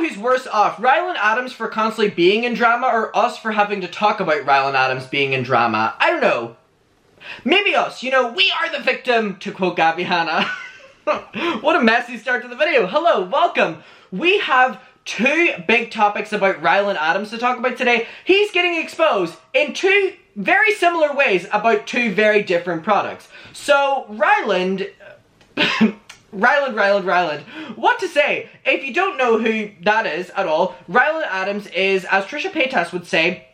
who's worse off? Ryland Adams for constantly being in drama, or us for having to talk about Ryland Adams being in drama? I don't know. Maybe us. You know, we are the victim, to quote Gabby Hanna. What a messy start to the video. Hello, welcome. We have two big topics about Ryland Adams to talk about today. He's getting exposed in two very similar ways about two very different products. So, Ryland... Ryland. What to say? If you don't know who that is at all, Ryland Adams is, as Trisha Paytas would say,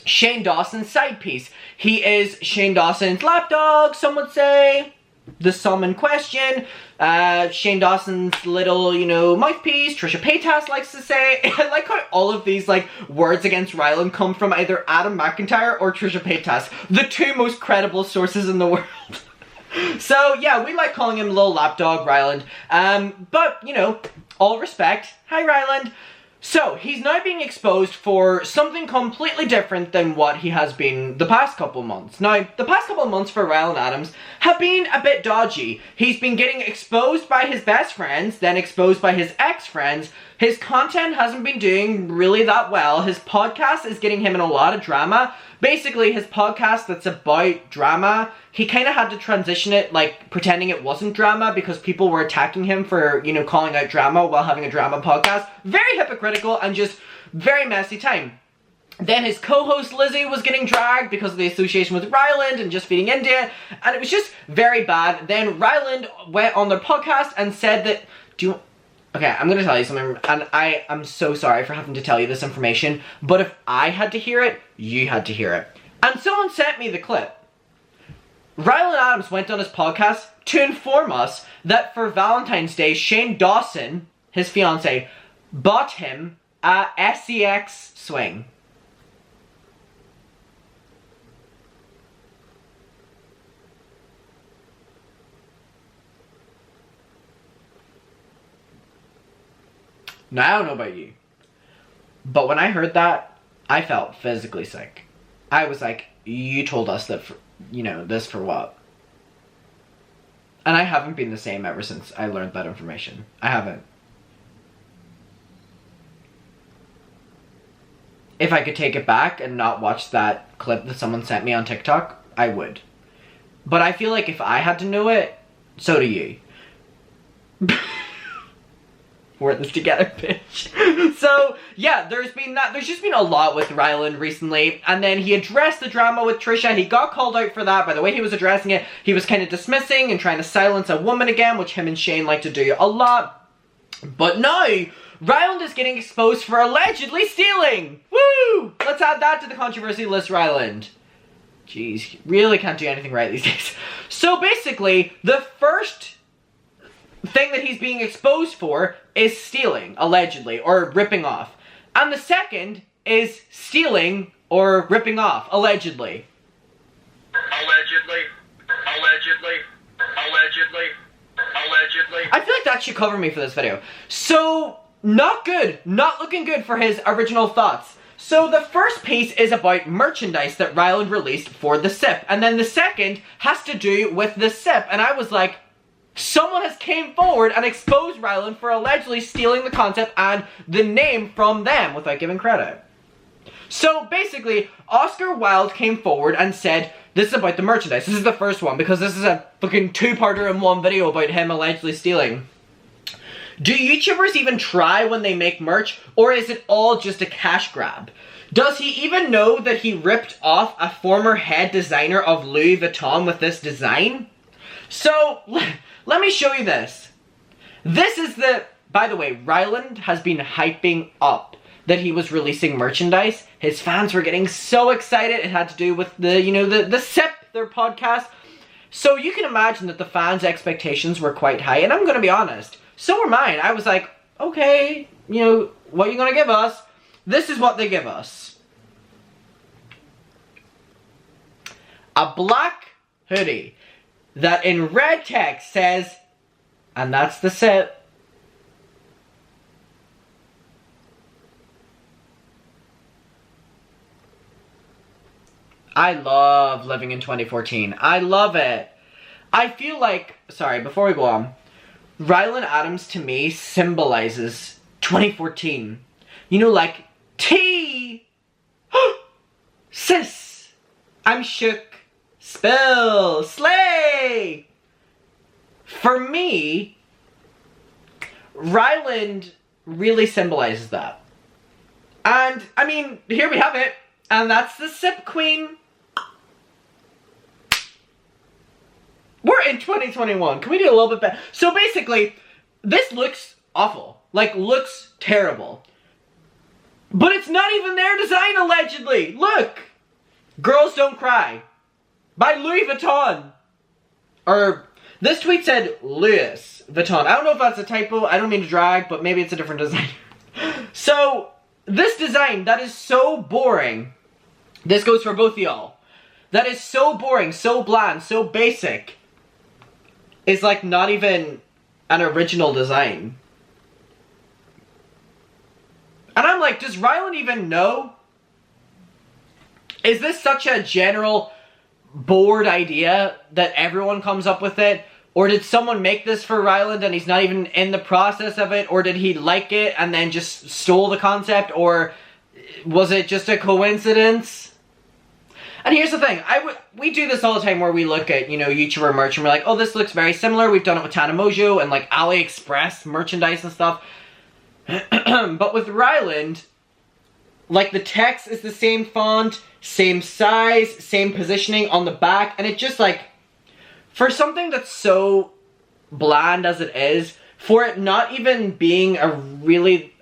Shane Dawson's side piece. He is Shane Dawson's lapdog, some would say. The some in question. Shane Dawson's little, you know, mouthpiece, Trisha Paytas likes to say. I like how all of these, like, words against Ryland come from either Adam McIntyre or Trisha Paytas. The two most credible sources in the world. So, yeah, we like calling him Little Lapdog Ryland. But, you know, all respect. Hi, Ryland. So, he's now being exposed for something completely different than what he has been the past couple months. Now, the past couple months for Ryland Adams have been a bit dodgy. He's been getting exposed by his best friends, then exposed by his ex-friends. His content hasn't been doing really that well. His podcast is getting him in a lot of drama. Basically, his podcast that's about drama, he kind of had to transition it, like, pretending it wasn't drama because people were attacking him for, you know, calling out drama while having a drama podcast. Very hypocritical and just very messy time. Then his co-host Lizzie was getting dragged because of the association with Ryland and just feeding into it, and it was just very bad. Then Ryland went on their podcast and said that, okay, I'm going to tell you something, and I am so sorry for having to tell you this information, but if I had to hear it, you had to hear it. And someone sent me the clip. Ryland Adams went on his podcast to inform us that for Valentine's Day, Shane Dawson, his fiancé, bought him a SEX swing. Now, I don't know about you, but when I heard that, I felt physically sick. I was like, you told us that, for, you know, this for what? And I haven't been the same ever since I learned that information. I haven't. If I could take it back and not watch that clip that someone sent me on TikTok, I would. But I feel like if I had to know it, so do you. We're in this together, bitch. So, yeah, there's just been a lot with Ryland recently, and then he addressed the drama with Trisha, and he got called out for that. By the way he was addressing it, he was kind of dismissing and trying to silence a woman again, which him and Shane like to do a lot. But now, Ryland is getting exposed for allegedly stealing! Woo! Let's add that to the controversy list, Ryland. Jeez, really can't do anything right these days. So basically, the first thing that he's being exposed for is stealing, allegedly, or ripping off. And the second is stealing or ripping off, allegedly. Allegedly. I feel like that should cover me for this video. So, not good. Not looking good for his original thoughts. So the first piece is about merchandise that Ryland released for the SIP. And then the second has to do with the SIP. And I was like, someone has came forward and exposed Ryland for allegedly stealing the concept and the name from them without giving credit. So basically, Oscar Wilde came forward and said, this is about the merchandise. This is the first one because this is a fucking two-parter in one video about him allegedly stealing. Do YouTubers even try when they make merch, or is it all just a cash grab? Does he even know that he ripped off a former head designer of Louis Vuitton with this design? So, let me show you this. This is the... By the way, Ryland has been hyping up that he was releasing merchandise. His fans were getting so excited. It had to do with the, you know, the SIP, their podcast. So you can imagine that the fans' expectations were quite high. And I'm going to be honest, so were mine. I was like, okay, you know, what are you going to give us? This is what they give us. A black hoodie that in red text says, and that's the SIP. I love living in 2014. I love it. I feel like, sorry, before we go on, Ryland Adams to me symbolizes 2014. You know, like, tea! Sis! I'm shook. Spill! Slay! For me, Ryland really symbolizes that. And, I mean, here we have it. And that's the Sip Queen. We're in 2021. Can we do a little bit better? So basically, this looks awful. Like, looks terrible. But it's not even their design, allegedly. Look! Girls Don't Cry. By Louis Vuitton. Or, this tweet said Louis Vuitton. I don't know if that's a typo. I don't mean to drag, but maybe it's a different design. So, this design that is so boring. This goes for both of y'all. That is so boring, so bland, so basic. Is like not even an original design. And I'm like, does Ryland even know? Is this such a general bored idea that everyone comes up with it? Or did someone make this for Ryland and he's not even in the process of it? Or did he like it and then just stole the concept? Or was it just a coincidence? And here's the thing, we do this all the time where we look at, you know, YouTuber merch and we're like, oh, this looks very similar. We've done it with Tana Mojo and like AliExpress merchandise and stuff. But with Ryland, like the text is the same font, same size, same positioning on the back, and it just like, for something that's so bland as it is, for it not even being an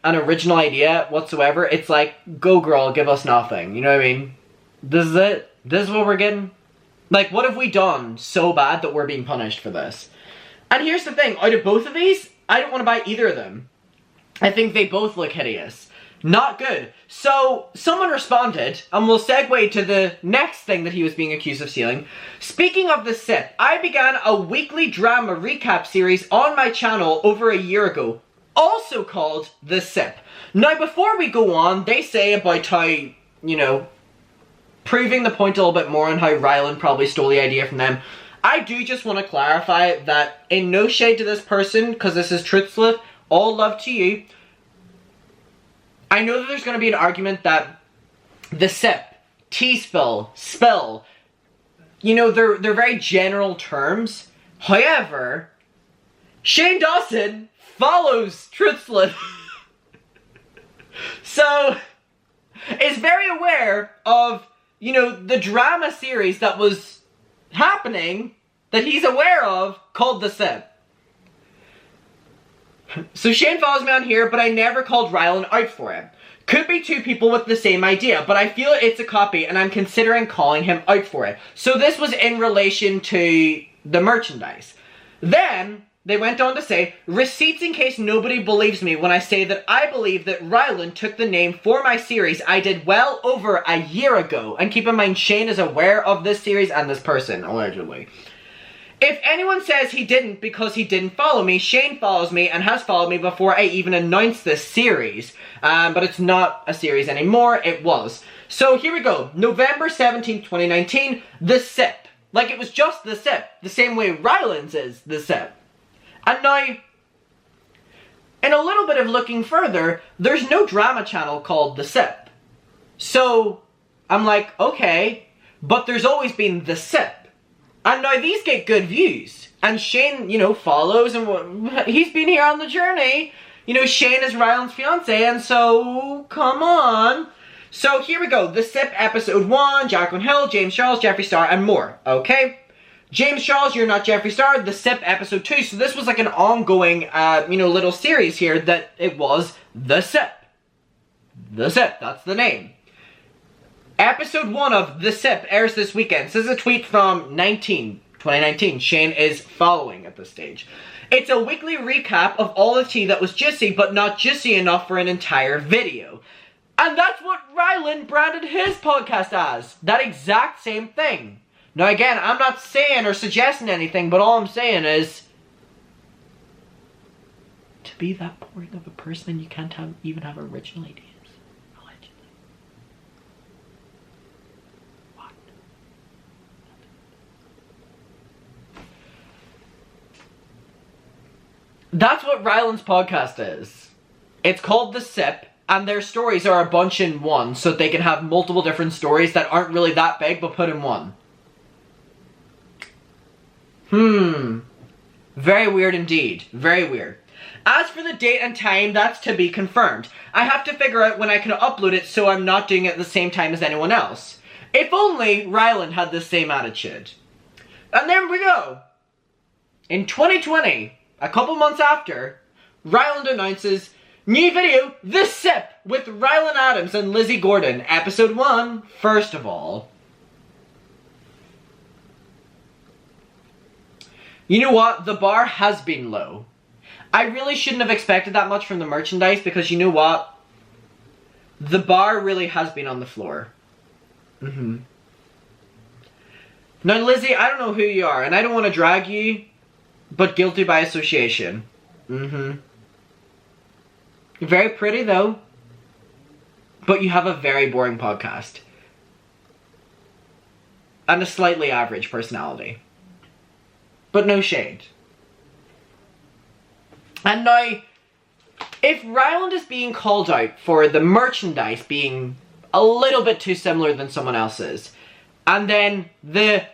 original idea whatsoever, it's like, go girl, give us nothing, you know what I mean? This is it? This is what we're getting? Like, what have we done so bad that we're being punished for this? And here's the thing, out of both of these, I don't want to buy either of them. I think they both look hideous. Not good. So, someone responded, and we'll segue to the next thing that he was being accused of stealing. Speaking of the Sip, I began a weekly drama recap series on my channel over a year ago, also called The Sip. Now, before we go on, they say about how, you know, proving the point a little bit more on how Ryland probably stole the idea from them. I do just want to clarify that in no shade to this person, because this is Truthslip, all love to you. I know that there's going to be an argument that the sip, tea spill, you know, they're very general terms. However, Shane Dawson follows Truthslip. So, is very aware of, you know, the drama series that was happening, that he's aware of, called The Sip. So Shane follows me on here, but I never called Ryland out for it. Could be two people with the same idea, but I feel it's a copy, and I'm considering calling him out for it. So this was in relation to the merchandise. Then, they went on to say, receipts in case nobody believes me when I say that I believe that Ryland took the name for my series I did well over a year ago. And keep in mind, Shane is aware of this series and this person, allegedly. If anyone says he didn't because he didn't follow me, Shane follows me and has followed me before I even announced this series. But it's not a series anymore, it was. So here we go, November 17th, 2019, The Sip. Like it was just The Sip, the same way Ryland's is The Sip. And now, in a little bit of looking further, there's no drama channel called The Sip. So, I'm like, okay, but there's always been The Sip. And now these get good views. And Shane, you know, follows and he's been here on the journey. You know, Shane is Ryland's fiance, and so, come on. So here we go, The Sip episode 1, Jacqueline Hill, James Charles, Jeffree Star, and more, okay? James Charles, You're Not Jeffree Star, The Sip episode 2. So this was like an ongoing, you know, little series here that it was The Sip. The Sip, that's the name. Episode 1 of The Sip airs this weekend. This is a tweet from 2019. Shane is following at this stage. It's a weekly recap of all the tea that was juicy, but not juicy enough for an entire video. And that's what Ryland branded his podcast as. That exact same thing. Now again, I'm not saying or suggesting anything, but all I'm saying is, to be that boring of a person, you can't even have original ideas. Allegedly. What? That's what Ryland's podcast is. It's called The Sip, and their stories are a bunch in one, so they can have multiple different stories that aren't really that big, but put in one. Very weird indeed. Very weird. As for the date and time, that's to be confirmed. I have to figure out when I can upload it so I'm not doing it at the same time as anyone else. If only Ryland had the same attitude. And there we go. In 2020, a couple months after, Ryland announces new video, The Sip, with Ryland Adams and Lizzie Gordon, episode 1, first of all. You know what? The bar has been low. I really shouldn't have expected that much from the merchandise because you know what? The bar really has been on the floor. Now, Lizzie, I don't know who you are, and I don't want to drag you, but guilty by association. You're very pretty, though, but you have a very boring podcast. And a slightly average personality. But no shade. And now, if Ryland is being called out for the merchandise being a little bit too similar than someone else's, and then the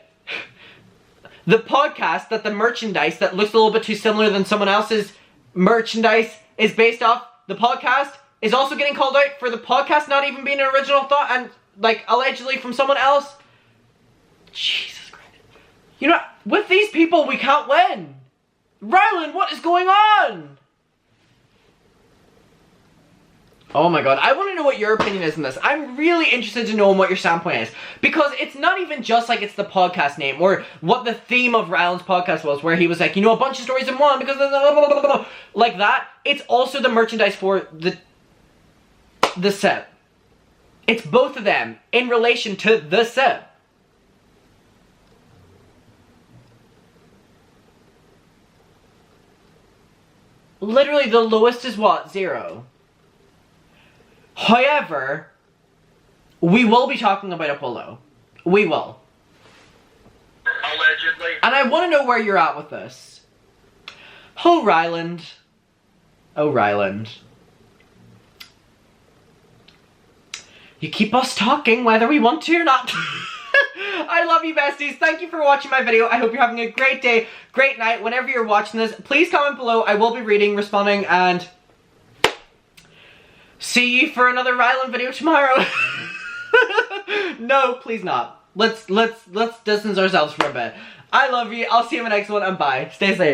podcast that the merchandise that looks a little bit too similar than someone else's merchandise is based off, the podcast is also getting called out for the podcast not even being an original thought and, like, allegedly from someone else. Jesus Christ. You know, with these people, we can't win. Ryland, what is going on? Oh my god, I want to know what your opinion is on this. I'm really interested to know what your standpoint is. Because it's not even just like it's the podcast name or what the theme of Ryland's podcast was, where he was like, you know, a bunch of stories in one because like that. It's also the merchandise for the set. It's both of them in relation to the set. Literally, the lowest is what? 0. However, we will be talking about Apollo. We will. Allegedly. And I want to know where you're at with this. Oh, Ryland. Oh, Ryland. You keep us talking whether we want to or not. I love you, besties. Thank you for watching my video. I hope you're having a great day, great night. Whenever you're watching this, please comment below. I will be reading, responding, and see you for another Ryland video tomorrow. No, please not. Let's distance ourselves for a bit. I love you. I'll see you in the next one, and bye. Stay safe.